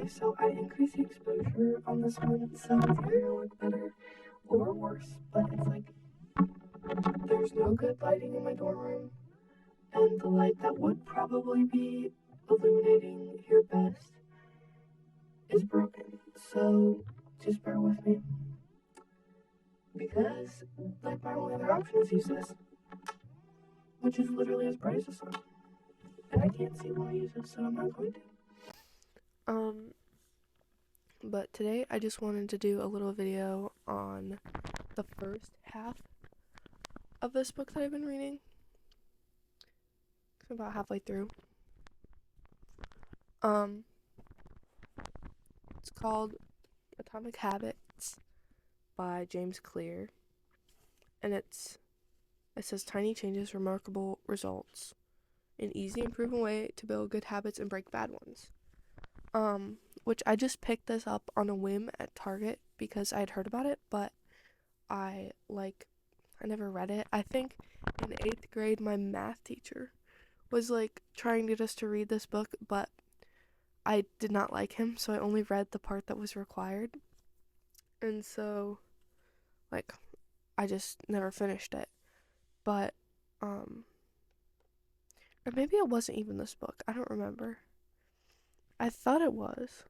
so I increase the exposure on this one, so it's either gonna look better or worse, but it's like, there's no good lighting in my dorm room, and the light that would probably be illuminating your best is broken, so just bear with me, because, like, my only other option is use this, which is literally as bright as the sun, and I can't see when I use it, so I'm not going to. But today I just wanted to do a little video on the first half of this book that I've been reading. I'm about halfway through. It's called Atomic Habits by James Clear, and it says tiny changes, remarkable results, an easy and proven way to build good habits and break bad ones. Which I just picked this up on a whim at Target because I had heard about it, but I never read it. I think in 8th grade my math teacher was trying to get us to read this book, but I did not like him, so I only read the part that was required. And so I just never finished it. But or maybe it wasn't even this book. I don't remember. I thought it was.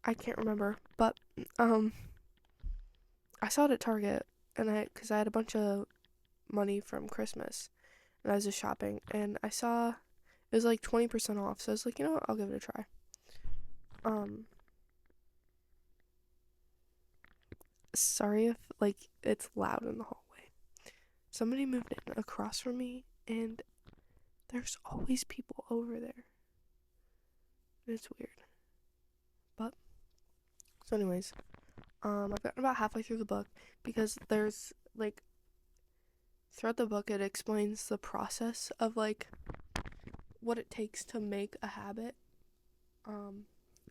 I can't remember, but I saw it at Target, and because I had a bunch of money from Christmas, and I was just shopping, and I saw it was 20% off, so I was like, you know what, I'll give it a try. Sorry if it's loud in the hallway. Somebody moved in across from me, and there's always people over there. It's weird. But so anyways, I've gotten about halfway through the book because there's throughout the book it explains the process of what it takes to make a habit,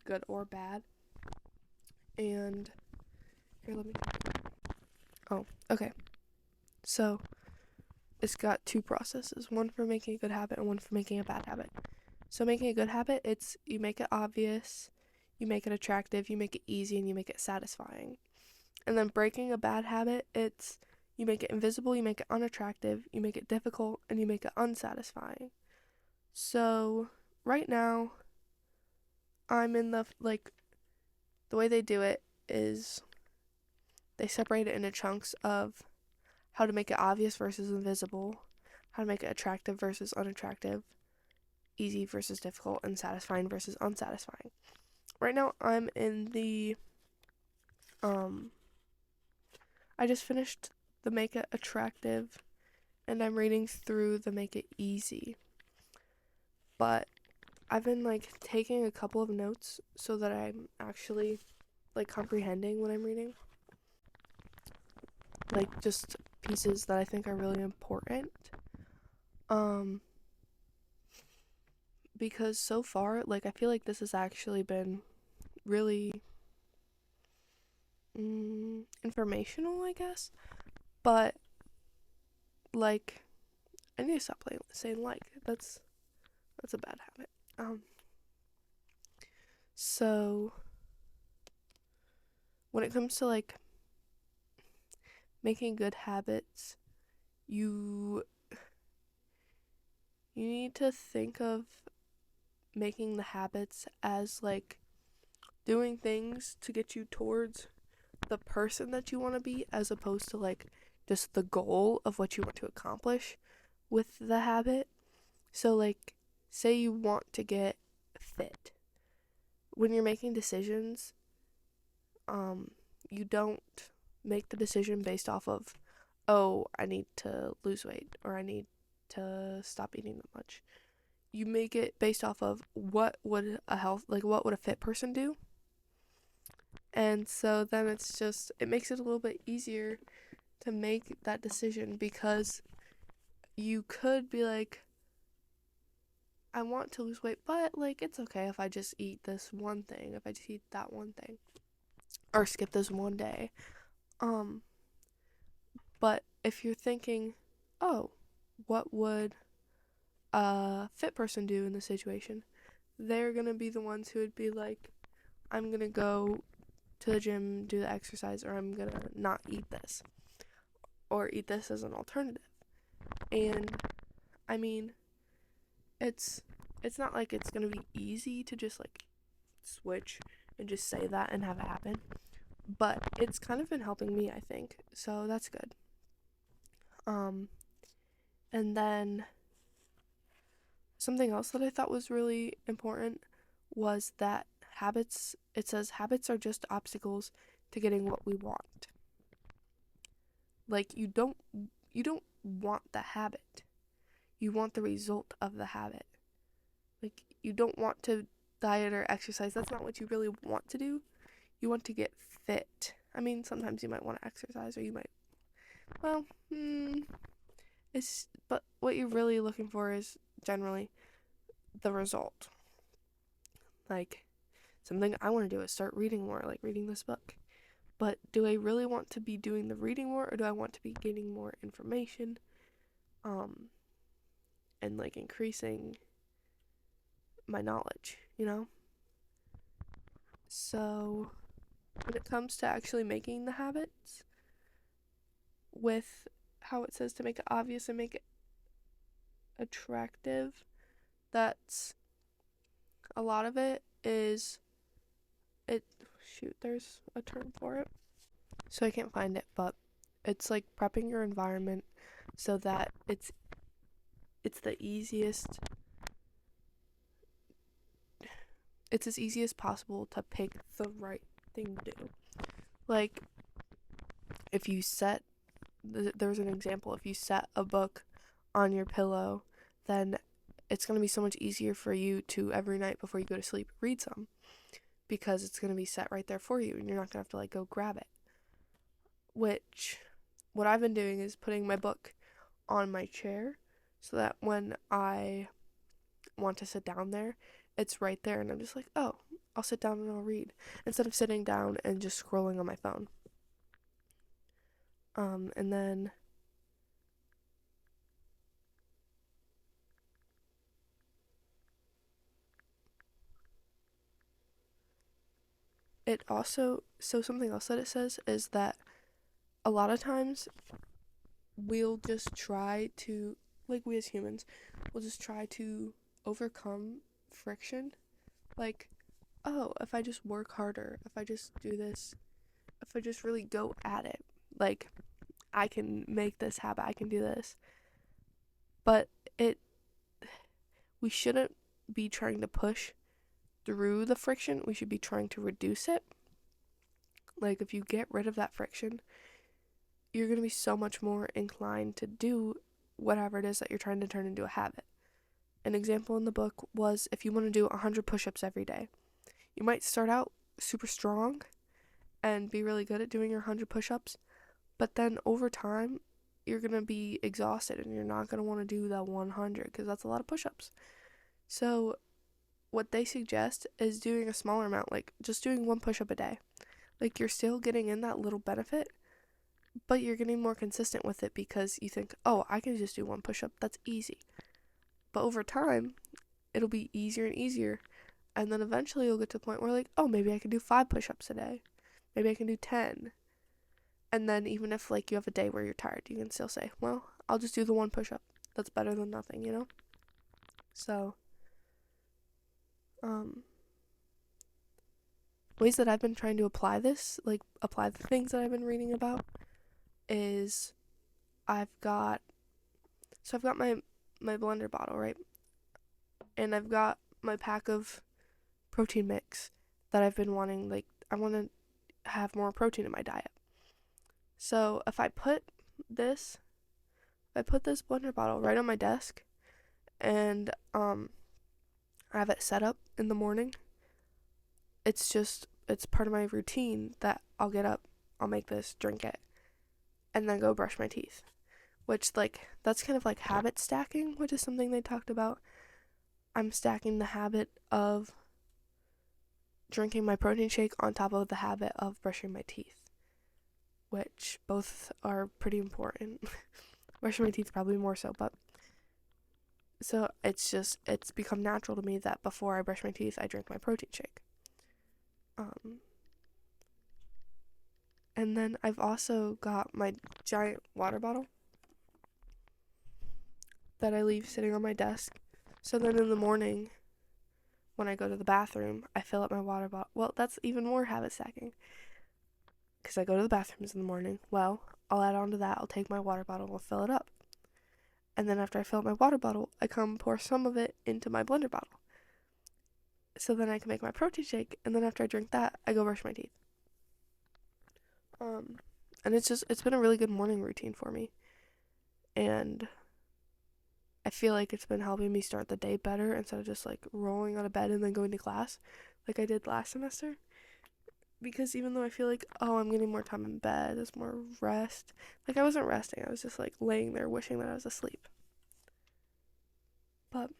good or bad. And here, let me. Oh, okay. So it's got two processes: one for making a good habit and one for making a bad habit. So making a good habit, it's you make it obvious, you make it attractive, you make it easy, and you make it satisfying. And then breaking a bad habit, it's you make it invisible, you make it unattractive, you make it difficult, and you make it unsatisfying. So right now, I'm in the way they do it is they separate it into chunks of how to make it obvious versus invisible, how to make it attractive versus unattractive, easy versus difficult, and satisfying versus unsatisfying. Right now I'm in the I just finished the make it attractive, and I'm reading through the make it easy. But I've been taking a couple of notes so that I'm actually comprehending what I'm reading. Just pieces that I think are really important. Because so far, I feel like this has actually been really informational, I guess. But I need to stop saying that's a bad habit. So when it comes to making good habits, you need to think of making the habits as doing things to get you towards the person that you want to be, as opposed to just the goal of what you want to accomplish with the habit. So say you want to get fit. When you're making decisions, you don't make the decision based off of, oh, I need to lose weight or I need to stop eating that much. You make it based off of what would a fit person do. And so then it makes it a little bit easier to make that decision, because you could be I want to lose weight, but it's okay if I just eat this one thing, if I just eat that one thing, or skip this one day. But if you're thinking, oh, what would a fit person do in this situation? they're gonna be the ones who would be like, I'm gonna go to the gym, do the exercise, or I'm gonna not eat this, or eat this as an alternative. And I mean, it's it's not like it's gonna be easy to just like switch and just say that and have it happen, but it's kind of been helping me, I think. So that's good. Um, and then something else that I thought was really important was that habits, it says habits are just obstacles to getting what we want. Like you don't want the habit. You want the result of the habit. Like you don't want to diet or exercise. That's not what you really want to do. You want to get fit. I mean, sometimes you might want to exercise or you might, well, but what you're really looking for is generally the result. Like something I want to do is start reading more, like reading this book. But do I really want to be doing the reading more, or do I want to be getting more information and like increasing my knowledge, you know? So when it comes to actually making the habits, with how it says to make it obvious and make it attractive, that's a lot of it is it shoot, there's a term for it. So I can't find it, but it's like prepping your environment so that it's the easiest, it's as easy as possible to pick the right thing to do. Like if you set there's an example, if you set a book on your pillow, then it's going to be so much easier for you to every night before you go to sleep read some, because it's going to be set right there for you and you're not going to have to like go grab it. Which what I've been doing is putting my book on my chair so that when I want to sit down there, it's right there and I'm just like, oh, I'll sit down and I'll read instead of sitting down and just scrolling on my phone. And then it also, so something else that it says is that a lot of times we'll just try to, like we as humans, we'll just try to overcome friction. Like, oh, if I just work harder, if I just do this, if I just really go at it, like, I can make this happen, I can do this. But we shouldn't be trying to push through the friction, we should be trying to reduce it. Like, if you get rid of that friction, you're going to be so much more inclined to do whatever it is that you're trying to turn into a habit. An example in the book was if you want to do 100 push-ups every day. You might start out super strong and be really good at doing your 100 push-ups, but then over time, you're going to be exhausted and you're not going to want to do that 100 because that's a lot of push-ups. So what they suggest is doing a smaller amount, like just doing one push-up a day. Like you're still getting in that little benefit, but you're getting more consistent with it because you think, oh, I can just do one push-up, that's easy. But over time, it'll be easier and easier, and then eventually you'll get to the point where like, oh, maybe I can do 5 push-ups a day, maybe I can do 10. And then even if like you have a day where you're tired, you can still say, well, I'll just do the one push-up, that's better than nothing, you know? So ways that I've been trying to apply this, like apply the things that I've been reading about, is I've got my blender bottle, right? And I've got my pack of protein mix that I've been wanting, like I want to have more protein in my diet. So if I put this blender bottle right on my desk and I have it set up in the morning, it's part of my routine that I'll get up, I'll make this, drink it, and then go brush my teeth. Which, like, that's kind of like habit stacking, which is something they talked about. I'm stacking the habit of drinking my protein shake on top of the habit of brushing my teeth, which both are pretty important. Brushing my teeth probably more so, but So it's become natural to me that before I brush my teeth, I drink my protein shake. Um, and then I've also got my giant water bottle that I leave sitting on my desk. So then in the morning, when I go to the bathroom, I fill up my water bottle. Well, that's even more habit stacking. Because I go to the bathrooms in the morning. Well, I'll add on to that. I'll take my water bottle and fill it up. And then after I fill up my water bottle, I come pour some of it into my blender bottle. So then I can make my protein shake. And then after I drink that, I go brush my teeth. And it's been a really good morning routine for me. And I feel like it's been helping me start the day better instead of just like rolling out of bed and then going to class like I did last semester. Because even though I feel like, oh, I'm getting more time in bed, there's more rest. Like, I wasn't resting. I was just like laying there wishing that I was asleep. But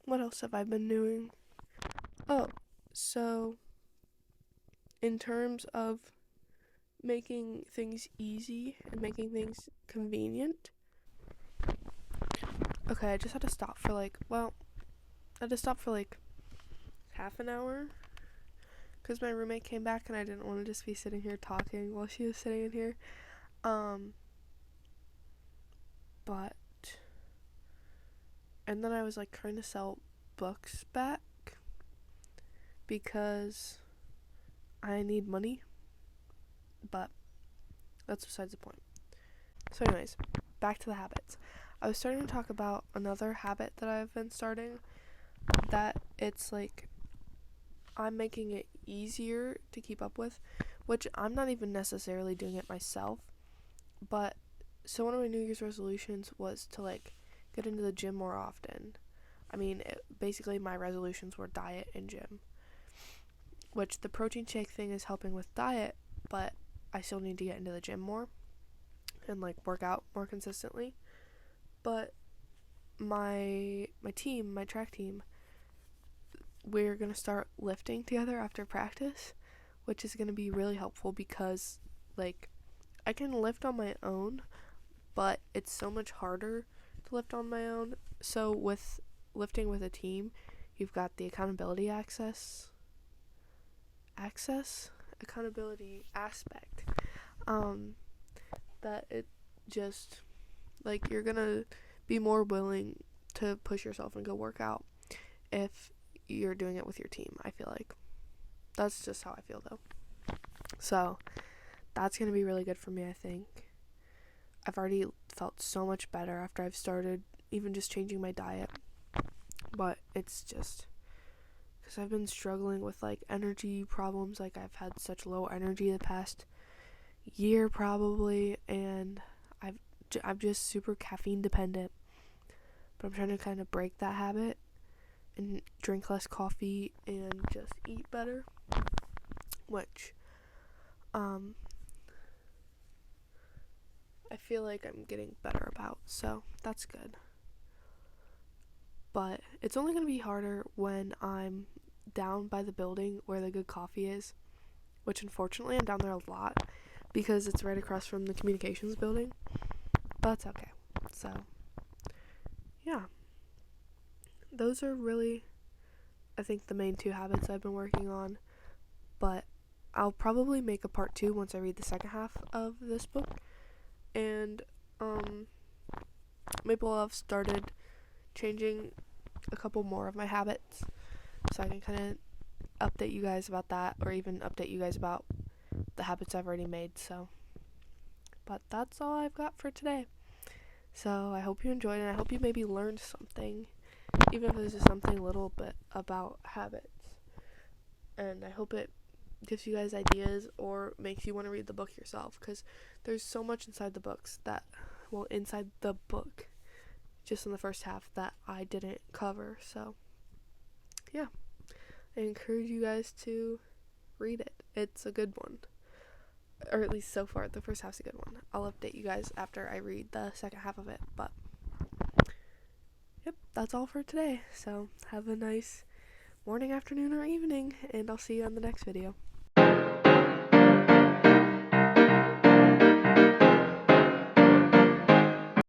what else have I been doing? Oh, so in terms of making things easy and making things convenient. Okay, I just had to stop for like half an hour because my roommate came back and I didn't want to just be sitting here talking while she was sitting in here. But and then I was like trying to sell books back because I need money, but that's besides the point. So anyways, back to the habits. I was starting to talk about another habit that I've been starting, that it's like I'm making it easier to keep up with, which I'm not even necessarily doing it myself. But so one of my New Year's resolutions was to like get into the gym more often. I mean, basically my resolutions were diet and gym, which the protein shake thing is helping with diet, but I still need to get into the gym more and like work out more consistently. But my track team, we're going to start lifting together after practice, which is going to be really helpful because like I can lift on my own, but it's so much harder to lift on my own. So with lifting with a team, you've got the accountability accountability aspect, that it just like you're gonna be more willing to push yourself and go work out if you're doing it with your team. I feel like that's just how I feel though. So that's gonna be really good for me. I think I've already felt so much better after I've started even just changing my diet, but it's just because I've been struggling with like energy problems. Like I've had such low energy the past year probably, and I'm just super caffeine dependent. But I'm trying to kind of break that habit and drink less coffee and just eat better, which I feel like I'm getting better about, so that's good. But it's only going to be harder when I'm down by the building where the good coffee is, which unfortunately I'm down there a lot because it's right across from the communications building, but that's okay. So yeah, those are really, I think, the main two habits I've been working on, but I'll probably make a part 2 once I read the second half of this book, and maybe I'll have started changing a couple more of my habits so I can kind of update you guys about that, or even update you guys about the habits I've already made. So but that's all I've got for today. So I hope you enjoyed, and I hope you maybe learned something, even if it's just something a little bit about habits. And I hope it gives you guys ideas or makes you want to read the book yourself, because there's so much inside the book, just in the first half, that I didn't cover. So yeah, I encourage you guys to read it. It's a good one, or at least so far the first half's a good one. I'll update you guys after I read the second half of it. But yep, that's all for today. So have a nice morning, afternoon, or evening, and I'll see you on the next video.